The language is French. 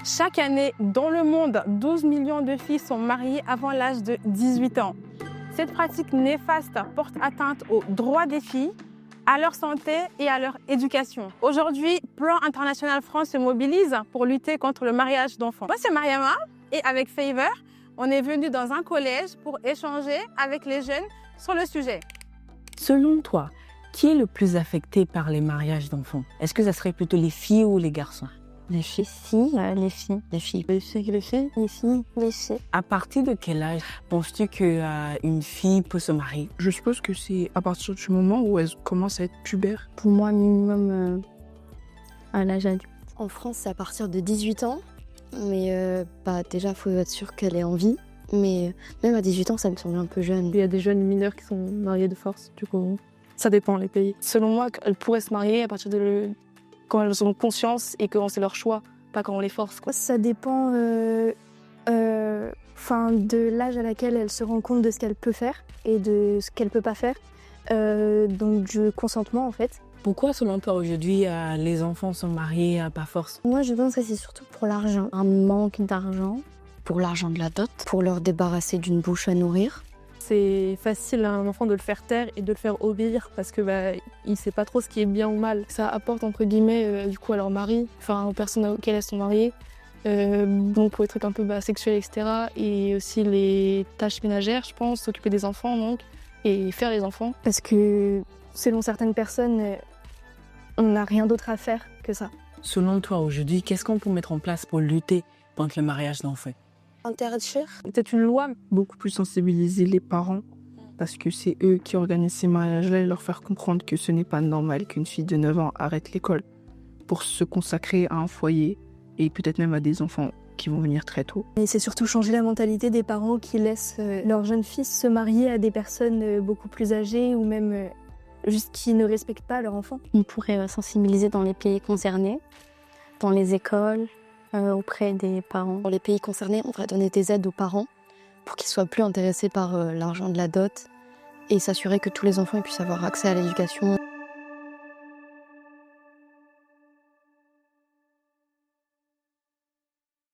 Chaque année, dans le monde, 12 millions de filles sont mariées avant l'âge de 18 ans. Cette pratique néfaste porte atteinte aux droits des filles, à leur santé et à leur éducation. Aujourd'hui, Plan International France se mobilise pour lutter contre le mariage d'enfants. Moi, c'est Mariama et avec Favor, on est venu dans un collège pour échanger avec les jeunes sur le sujet. Selon toi, qui est le plus affecté par les mariages d'enfants? Est-ce que ça serait plutôt les filles ou les garçons? Les filles, les filles. Les filles. Les filles, les filles. Les filles, les filles. À partir de quel âge penses-tu qu'une fille peut se marier? Je suppose que c'est à partir du moment où elle commence à être pubère. Pour moi, minimum à l'âge adulte. En France, c'est à partir de 18 ans. Mais déjà, il faut être sûr qu'elle ait envie. Mais même à 18 ans, ça me semble un peu jeune. Il y a des jeunes mineurs qui sont mariés de force, du coup, ça dépend les pays. Selon moi, elles pourraient se marier à partir de quand elles ont conscience et quand c'est leur choix, pas quand on les force. Ça dépend de l'âge à laquelle elle se rend compte de ce qu'elle peut faire et de ce qu'elle peut pas faire. Donc du consentement en fait. Pourquoi selon toi aujourd'hui les enfants sont mariés à pas force? Moi je pense que c'est surtout pour l'argent. Un manque d'argent. Pour l'argent de la dot, pour leur débarrasser d'une bouche à nourrir. C'est facile à un enfant de le faire taire et de le faire obéir parce que il sait pas trop ce qui est bien ou mal. Ça apporte entre guillemets du coup à leur mari, aux personnes auxquelles elles sont mariées, donc pour les trucs un peu sexuels etc. Et aussi les tâches ménagères, je pense, s'occuper des enfants donc et faire les enfants. Parce que selon certaines personnes, on n'a rien d'autre à faire que ça. Selon toi aujourd'hui, qu'est-ce qu'on peut mettre en place pour lutter contre le mariage d'enfants? Interdire. Peut-être une loi. Beaucoup plus sensibiliser les parents parce que c'est eux qui organisent ces mariages-là et leur faire comprendre que ce n'est pas normal qu'une fille de 9 ans arrête l'école pour se consacrer à un foyer et peut-être même à des enfants qui vont venir très tôt. Et c'est surtout changer la mentalité des parents qui laissent leurs jeunes fils se marier à des personnes beaucoup plus âgées ou même juste qui ne respectent pas leur enfant. On pourrait sensibiliser dans les pays concernés, dans les écoles, auprès des parents. Pour les pays concernés, on devrait donner des aides aux parents pour qu'ils soient plus intéressés par l'argent de la dot et s'assurer que tous les enfants puissent avoir accès à l'éducation.